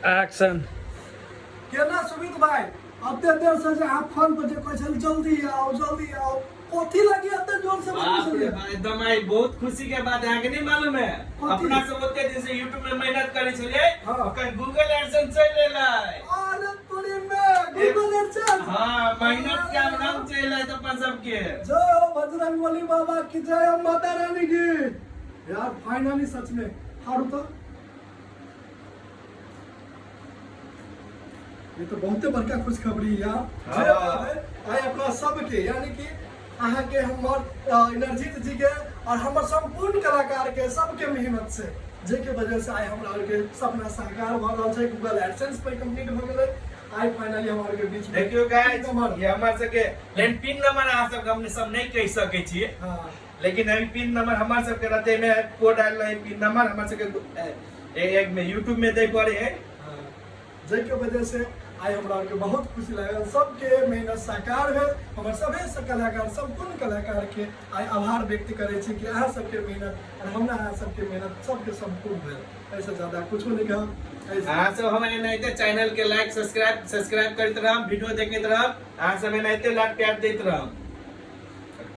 Action. केना सुमित भाई अते देर से जे आप फोन पर जे कहै छल जल्दी आओ कथी लगी अते जोर से बाप रे भाई एकदम आई बहुत खुशी के बात है कि नहीं मालूम है। कथी? अपना सब ओते जैसे YouTube में मेहनत करे छलिए हाँ। ओकर गूगल एडसेंस चल एलै। अरे तोरी में गूगल एडसेंस हां मेहनत का नाम चल है तो अपन सब के जय हो बजरंगबली बाबा की जय हो माता रानी की। यार फाइनली सच में हारू तो ये तो बहुत बड़का खुशखबरी है यार। हाँ। जय बात है आई अपना सबके यानी कि अहाँ के हमर इनर्जीत जी के और हमर संपूर्ण कलाकार के सबके मेहनत से जे के वजह से आई हमरा के सपना साकार भ रहल छै। गूगल एडसेंस पर कंप्लीट भ गेलै। आई फाइनली हमरा के बीच में देखियो गाइस नंबर ये हमर सब के लेकिन पिन नंबर आ सब हमने सब नहीं कह सके छिए। हां लेकिन अभी पिन नंबर हमार सब के रहते में कोड डाल रहे पिन नंबर हमार सब के एक में YouTube में दे पड़े है। जै के वजह से आई हमरा के बहुत खुशी लागल। सबके मेहनत साकार भेल। हमर सभे कलाकार संपूर्ण कलाकार के आई आभार व्यक्त करे छी कि अहाँ सबके मेहनत और हमरा अहाँ सबके मेहनत सबके संपूर्ण भेल। ऐसे ज्यादा कुछ नहीं कहब। अहाँ सब हमारे नाइते चैनल के लाइक सब्सक्राइब करते रहब वीडियो देखते रहब। अहाँ सब नाइते लाड प्यार देते रहब।